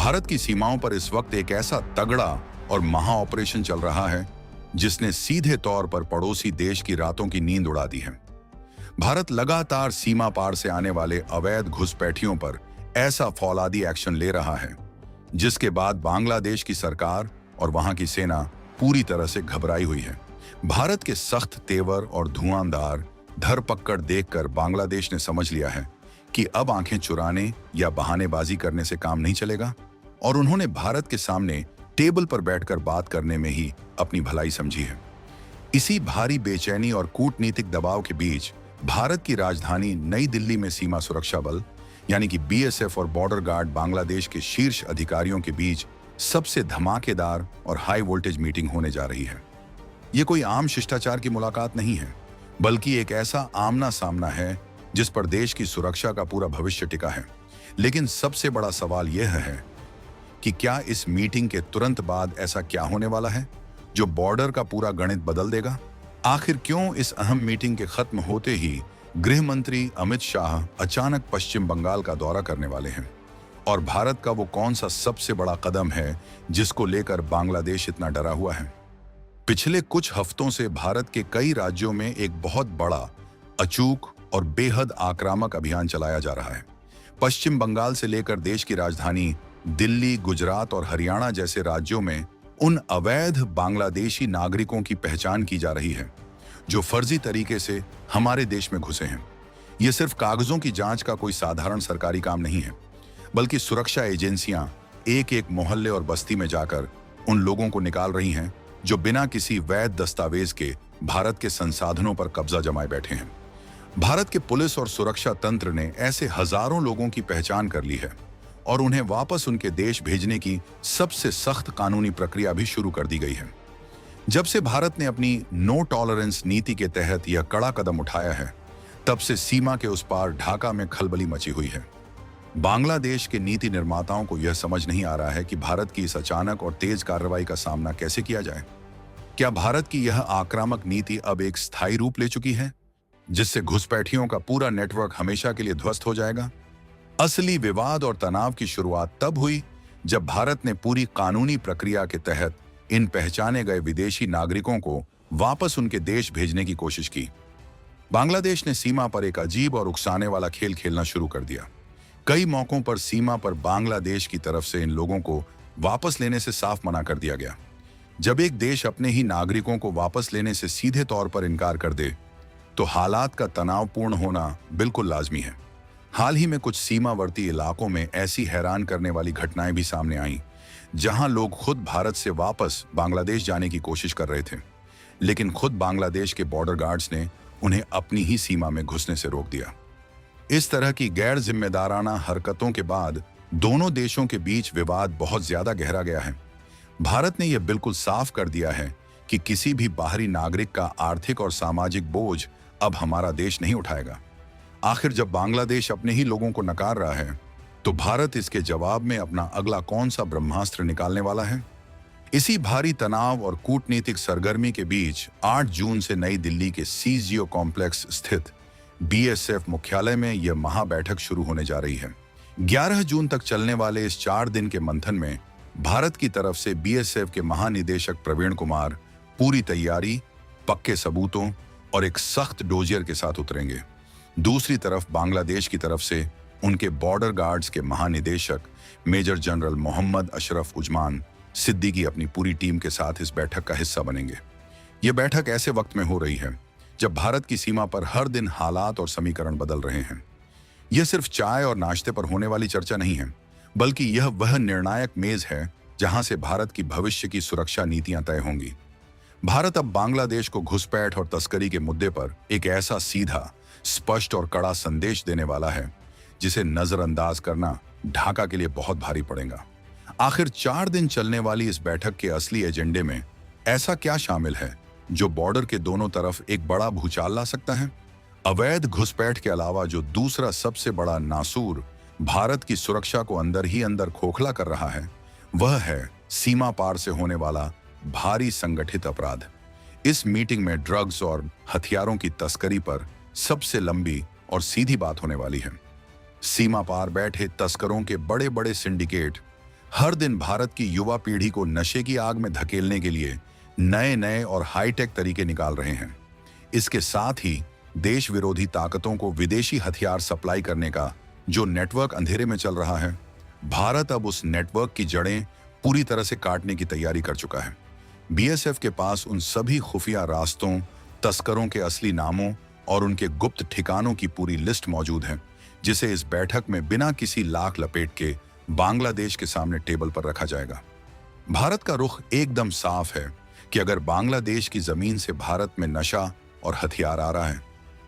भारत की सीमाओं पर इस वक्त एक ऐसा तगड़ा और महा ऑपरेशन चल रहा है जिसने सीधे तौर पर पड़ोसी देश की रातों की नींद उड़ा दी है। भारत लगातार सीमा पार से आने वाले अवैध घुसपैठियों पर ऐसा फौलादी एक्शन ले रहा है जिसके बाद बांग्लादेश की सरकार और वहां की सेना पूरी तरह से घबराई हुई है। भारत के सख्त तेवर और धुआंधार धरपकड़ देखकर बांग्लादेश ने समझ लिया है कि अब आंखें चुराने या बहानेबाजी करने से काम नहीं चलेगा और उन्होंने भारत के सामने टेबल पर बैठकर बात करने में ही अपनी भलाई समझी है। इसी भारी बेचैनी और कूटनीतिक दबाव के बीच भारत की राजधानी नई दिल्ली में सीमा सुरक्षा बल यानी कि बीएसएफ और बॉर्डर गार्ड बांग्लादेश के शीर्ष अधिकारियों के बीच सबसे धमाकेदार और हाई वोल्टेज मीटिंग होने जा रही है। ये कोई आम शिष्टाचार की मुलाकात नहीं है, बल्कि एक ऐसा आमना सामना है जिस पर देश की सुरक्षा का पूरा भविष्य टिका है। लेकिन सबसे बड़ा सवाल यह है कि क्या इस मीटिंग के तुरंत बाद ऐसा क्या होने वाला है जो बॉर्डर का पूरा गणित बदल देगा? आखिर क्यों इस अहम मीटिंग के खत्म होते ही गृह मंत्री अमित शाह अचानक पश्चिम बंगाल का दौरा करने वाले हैं? और भारत का वो कौन सा सबसे बड़ा कदम है जिसको लेकर बांग्लादेश इतना डरा हुआ है? पिछले कुछ हफ्तों से भारत के कई राज्यों में एक बहुत बड़ा, अचूक और बेहद आक्रामक अभियान चलाया जा रहा है। पश्चिम बंगाल से लेकर देश की राजधानी दिल्ली, गुजरात और हरियाणा जैसे राज्यों में उन अवैध बांग्लादेशी नागरिकों की पहचान की जा रही है जो फर्जी तरीके से हमारे देश में घुसे हैं। ये सिर्फ कागजों की जांच का कोई साधारण सरकारी काम नहीं है, बल्कि सुरक्षा एजेंसियां एक एक मोहल्ले और बस्ती में जाकर उन लोगों को निकाल रही हैं जो बिना किसी वैध दस्तावेज के भारत के संसाधनों पर कब्जा जमाए बैठे हैं। भारत के पुलिस और सुरक्षा तंत्र ने ऐसे हजारों लोगों की पहचान कर ली है और उन्हें वापस उनके देश भेजने की सबसे सख्त कानूनी प्रक्रिया भी शुरू कर दी गई है। जब से भारत ने अपनी नो टॉलरेंस नीति के तहत यह कड़ा कदम उठाया है, तब से सीमा के उस पार ढाका में खलबली मची हुई है। बांग्लादेश के नीति निर्माताओं को यह समझ नहीं आ रहा है कि भारत की इस अचानक और तेज कार्रवाई का सामना कैसे किया जाए। क्या भारत की यह आक्रामक नीति अब एक स्थायी रूप ले चुकी है जिससे घुसपैठियों का पूरा नेटवर्क हमेशा के लिए ध्वस्त हो जाएगा? असली विवाद और तनाव की शुरुआत तब हुई जब भारत ने पूरी कानूनी प्रक्रिया के तहत इन पहचाने गए विदेशी नागरिकों को वापस उनके देश भेजने की कोशिश की। बांग्लादेश ने सीमा पर एक अजीब और उकसाने वाला खेल खेलना शुरू कर दिया। कई मौकों पर सीमा पर बांग्लादेश की तरफ से इन लोगों को वापस लेने से साफ मना कर दिया गया। जब एक देश अपने ही नागरिकों को वापस लेने से सीधे तौर पर इनकार कर दे तो हालात का तनावपूर्ण होना बिल्कुल लाजमी है। हाल ही में कुछ सीमावर्ती इलाकों में ऐसी हैरान करने वाली घटनाएं भी सामने आईं, जहां लोग खुद भारत से वापस बांग्लादेश जाने की कोशिश कर रहे थे, लेकिन खुद बांग्लादेश के बॉर्डर गार्ड्स ने उन्हें अपनी ही सीमा में घुसने से रोक दिया। इस तरह की गैर जिम्मेदाराना हरकतों के बाद दोनों देशों के बीच विवाद बहुत ज्यादा गहरा गया है। भारत ने यह बिल्कुल साफ कर दिया है कि किसी भी बाहरी नागरिक का आर्थिक और सामाजिक बोझ अब हमारा देश नहीं उठाएगा। आखिर जब बांग्लादेश अपने ही लोगों को नकार रहा है, तो भारत इसके जवाब में अपना अगला कौन सा ब्रह्मास्त्र निकालने वाला है? इसी भारी तनाव और कूटनीतिक सरगर्मी के बीच 8 जून से नई दिल्ली के सीजियो कॉम्प्लेक्स स्थित बीएसएफ मुख्यालय में यह महाबैठक शुरू होने जा रही है। 11 जून तक चलने वाले इस 4 दिन के मंथन में भारत की तरफ से बीएसएफ के महानिदेशक प्रवीण कुमार पूरी तैयारी, पक्के सबूतों और एक सख्त डोजियर के साथ उतरेंगे। दूसरी तरफ बांग्लादेश की तरफ से उनके बॉर्डर गार्ड्स के महानिदेशक मेजर जनरल मोहम्मद अशरफ उजमान सिद्दीकी अपनी पूरी टीम के साथ इस बैठक का हिस्सा बनेंगे। यह बैठक ऐसे वक्त में हो रही है जब भारत की सीमा पर हर दिन हालात और समीकरण बदल रहे हैं। यह सिर्फ चाय और नाश्ते पर होने वाली चर्चा नहीं है, बल्कि यह वह निर्णायक मेज है जहां से भारत की भविष्य की सुरक्षा नीतियां तय होंगी। भारत अब बांग्लादेश को घुसपैठ और तस्करी के मुद्दे पर एक ऐसा सीधा, स्पष्ट और कड़ा संदेश देने वाला है जिसे नजरअंदाज करना ढाका के लिए बहुत भारी पड़ेगा। आखिर 4 दिन चलने वाली इस बैठक के असली एजेंडे में ऐसा क्या शामिल है जो बॉर्डर के दोनों तरफ एक बड़ा भूचाल ला सकता है? अवैध घुसपैठ के अलावा जो दूसरा सबसे बड़ा नासूर भारत की सुरक्षा को अंदर ही अंदर खोखला कर रहा है, वह है सीमा पार से होने वाला भारी संगठित अपराध। इस मीटिंग में ड्रग्स और हथियारों की तस्करी पर सबसे लंबी और सीधी बात होने वाली है। सीमा पार बैठे तस्करों के बड़े बड़े सिंडिकेट हर दिन भारत की युवा पीढ़ी को नशे की आग में धकेलने के लिए नए नए और हाईटेक तरीके निकाल रहे हैं। इसके साथ ही देश विरोधी ताकतों को विदेशी हथियार सप्लाई करने का जो नेटवर्क अंधेरे में चल रहा है, भारत अब उस नेटवर्क की जड़ें पूरी तरह से काटने की तैयारी कर चुका है। बीएसएफ के पास उन सभी खुफिया रास्तों, तस्करों के असली नामों और उनके गुप्त ठिकानों की पूरी लिस्ट मौजूद है, जिसे इस बैठक में बिना किसी लाख लपेट के बांग्लादेश के सामने टेबल पर रखा जाएगा। भारत का रुख एकदम साफ है कि अगर बांग्लादेश की जमीन से भारत में नशा और हथियार आ रहा है,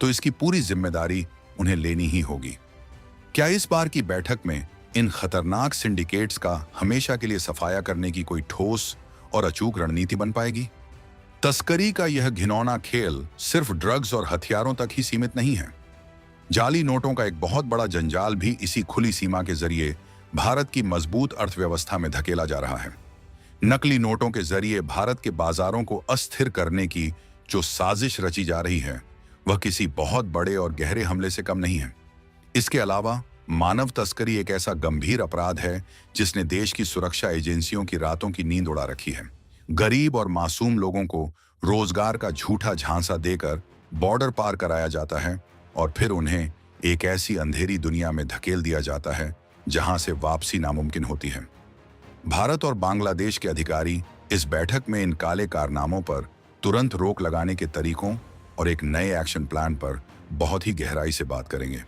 तो इसकी पूरी जिम्मेदारी उन्हें लेनी ही होगी। क्या इस बार की बैठक में इन खतरनाक सिंडिकेट्स का हमेशा के लिए सफाया करने की कोई ठोस और अचूक रणनीति बन पाएगी? तस्करी का यह घिनौना खेल सिर्फ ड्रग्स और हथियारों तक ही सीमित नहीं है। जाली नोटों का एक बहुत बड़ा जंजाल भी इसी खुली सीमा के जरिए भारत की मजबूत अर्थव्यवस्था में धकेला जा रहा है। नकली नोटों के जरिए भारत के बाजारों को अस्थिर करने की जो साजिश रची जा रही है, वह किसी बहुत बड़े और गहरे हमले से कम नहीं है। इसके अलावा मानव तस्करी एक ऐसा गंभीर अपराध है जिसने देश की सुरक्षा एजेंसियों की रातों की नींद उड़ा रखी है। गरीब और मासूम लोगों को रोजगार का झूठा झांसा देकर बॉर्डर पार कराया जाता है और फिर उन्हें एक ऐसी अंधेरी दुनिया में धकेल दिया जाता है जहां से वापसी नामुमकिन होती है। भारत और बांग्लादेश के अधिकारी इस बैठक में इन काले कारनामों पर तुरंत रोक लगाने के तरीकों और एक नए एक्शन प्लान पर बहुत ही गहराई से बात करेंगे।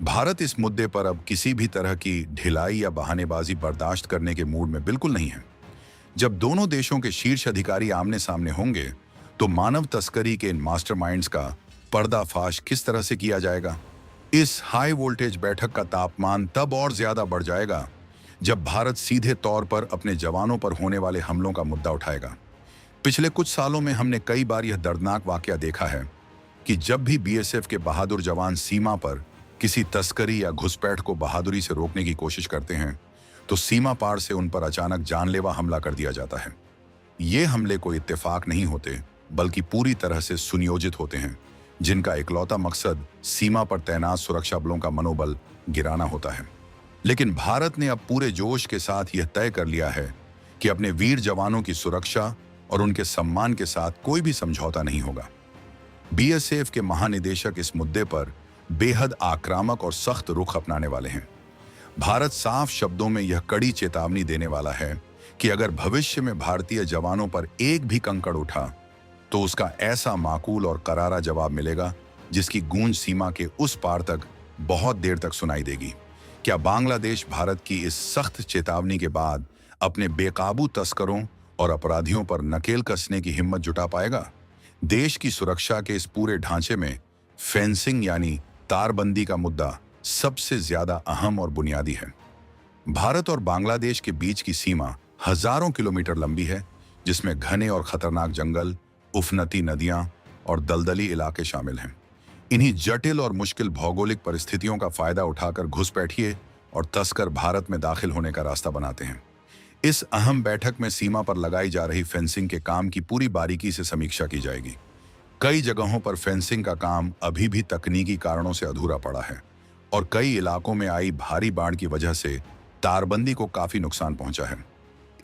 भारत इस मुद्दे पर अब किसी भी तरह की ढिलाई या बहानेबाजी बर्दाश्त करने के मूड में बिल्कुल नहीं है। जब दोनों देशों के शीर्ष अधिकारी आमने सामने होंगे, तो मानव तस्करी के इन मास्टरमाइंड्स का पर्दाफाश किस तरह से किया जाएगा? इस हाई वोल्टेज बैठक का तापमान तब और ज्यादा बढ़ जाएगा जब भारत सीधे तौर पर अपने जवानों पर होने वाले हमलों का मुद्दा उठाएगा। पिछले कुछ सालों में हमने कई बार यह दर्दनाक वाकया देखा है कि जब भी बीएसएफ के बहादुर जवान सीमा पर किसी तस्करी या घुसपैठ को बहादुरी से रोकने की कोशिश करते हैं, तो सीमा पार से उन पर अचानक जानलेवा हमला कर दिया जाता है। ये हमले कोई इत्तेफाक नहीं होते, बल्कि पूरी तरह से सुनियोजित होते हैं, जिनका इकलौता मकसद सीमा पर तैनात सुरक्षा बलों का मनोबल गिराना होता है। लेकिन भारत ने अब पूरे जोश के साथ यह तय कर लिया है कि अपने वीर जवानों की सुरक्षा और उनके सम्मान के साथ कोई भी समझौता नहीं होगा। बीएसएफ के महानिदेशक इस मुद्दे पर बेहद आक्रामक और सख्त रुख अपनाने वाले हैं। भारत साफ शब्दों में यह कड़ी चेतावनी देने वाला है कि अगर भविष्य में भारतीय जवानों पर एक भी कंकड़ उठा, तो उसका ऐसा माकूल और करारा जवाब मिलेगा जिसकी गूंज सीमा के उस पार तक बहुत देर तक सुनाई देगी। क्या बांग्लादेश भारत की इस सख्त चेतावनी के बाद अपने बेकाबू तस्करों और अपराधियों पर नकेल कसने की हिम्मत जुटा पाएगा? देश की सुरक्षा के इस पूरे ढांचे में फेंसिंग यानी तारबंदी का मुद्दा सबसे ज्यादा अहम और बुनियादी है। भारत और बांग्लादेश के बीच की सीमा हजारों किलोमीटर लंबी है, जिसमें घने और खतरनाक जंगल, उफनती नदियां और दलदली इलाके शामिल हैं। इन्हीं जटिल और मुश्किल भौगोलिक परिस्थितियों का फायदा उठाकर घुसपैठिए और तस्कर भारत में दाखिल होने का रास्ता बनाते हैं। इस अहम बैठक में सीमा पर लगाई जा रही फेंसिंग के काम की पूरी बारीकी से समीक्षा की जाएगी। कई जगहों पर फेंसिंग का काम अभी भी तकनीकी कारणों से अधूरा पड़ा है और कई इलाकों में आई भारी बाढ़ की वजह से तारबंदी को काफी नुकसान पहुंचा है।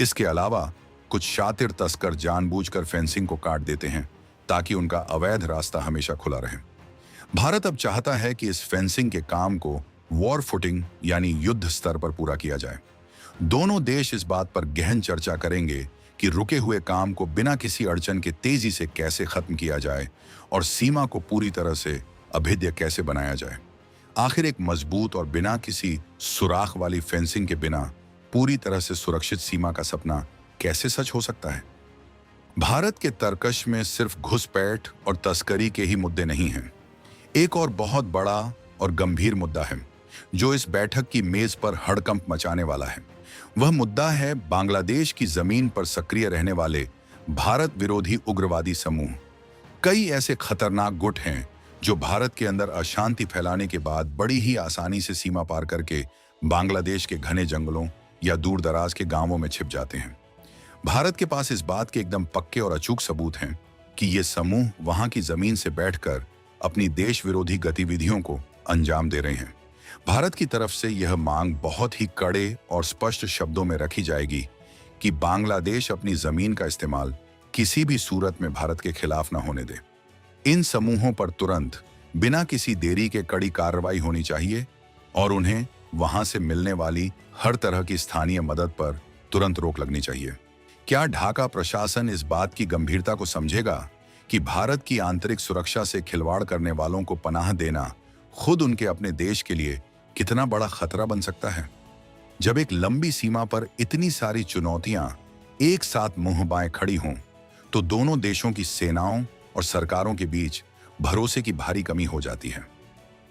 इसके अलावा कुछ शातिर तस्कर जानबूझकर फेंसिंग को काट देते हैं ताकि उनका अवैध रास्ता हमेशा खुला रहे। भारत अब चाहता है कि इस फेंसिंग के काम को वॉर फुटिंग यानी युद्ध स्तर पर पूरा किया जाए। दोनों देश इस बात पर गहन चर्चा करेंगे कि रुके हुए काम को बिना किसी अड़चन के तेजी से कैसे खत्म किया जाए और सीमा को पूरी तरह से अभेद्य कैसे बनाया जाए। आखिर एक मजबूत और बिना किसी सुराख वाली फेंसिंग के बिना पूरी तरह से सुरक्षित सीमा का सपना कैसे सच हो सकता है? भारत के तर्कश में सिर्फ घुसपैठ और तस्करी के ही मुद्दे नहीं हैं। एक और बहुत बड़ा और गंभीर मुद्दा है जो इस बैठक की मेज पर हड़कंप मचाने वाला है। वह मुद्दा है बांग्लादेश की जमीन पर सक्रिय रहने वाले भारत विरोधी उग्रवादी समूह। कई ऐसे खतरनाक गुट हैं जो भारत के अंदर अशांति फैलाने के बाद बड़ी ही आसानी से सीमा पार करके बांग्लादेश के घने जंगलों या दूर दराज के गांवों में छिप जाते हैं। भारत के पास इस बात के एकदम पक्के और अचूक सबूत हैं कि ये समूह वहां की जमीन से बैठकर अपनी देश विरोधी गतिविधियों को अंजाम दे रहे हैं। भारत की तरफ से यह मांग बहुत ही कड़े और स्पष्ट शब्दों में रखी जाएगी कि बांग्लादेश अपनी जमीन का इस्तेमाल किसी भी सूरत में भारत के खिलाफ न होने दे। इन समूहों पर तुरंत बिना किसी देरी के कड़ी कार्रवाई होनी चाहिए और उन्हें वहां से मिलने वाली हर तरह की स्थानीय मदद पर तुरंत रोक लगनी चाहिए। क्या ढाका प्रशासन इस बात की गंभीरता को समझेगा कि भारत की आंतरिक सुरक्षा से खिलवाड़ करने वालों को पनाह देना खुद उनके अपने देश के लिए कितना बड़ा खतरा बन सकता है? जब एक लंबी सीमा पर इतनी सारी चुनौतियां एक साथ मुंह बाएं खड़ी हों, तो दोनों देशों की सेनाओं और सरकारों के बीच भरोसे की भारी कमी हो जाती है।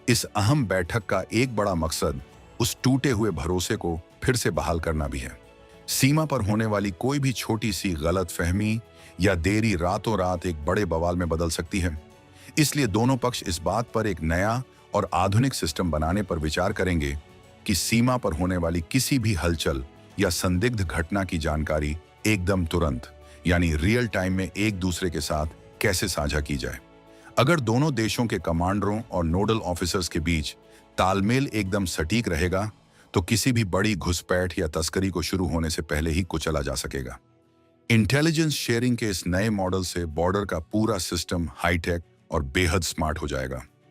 इस अहम बैठक का एक बड़ा मकसद उस टूटे हुए भरोसे को फिर से बहाल करना भी है। सीमा पर होने वाली कोई भी छोटी सी गलतफहमी या देरी रातों रात एक बड़े बवाल में बदल सकती है। इसलिए दोनों पक्ष इस बात पर एक नया और आधुनिक सिस्टम बनाने पर विचार करेंगे कि सीमा पर होने वाली किसी भी हलचल या संदिग्ध घटना की जानकारी एकदम तुरंत यानी रियल टाइम में एक दूसरे के साथ कैसे साझा की जाए। अगर दोनों देशों के कमांडरों और नोडल ऑफिसर्स के बीच तालमेल एकदम सटीक रहेगा, तो किसी भी बड़ी घुसपैठ या तस्करी को शुरू होने से पहले ही कुचला जा सकेगा। इंटेलिजेंस शेयरिंग के इस नए मॉडल से बॉर्डर का पूरा सिस्टम हाईटेक और बेहद स्मार्ट हो जाएगा।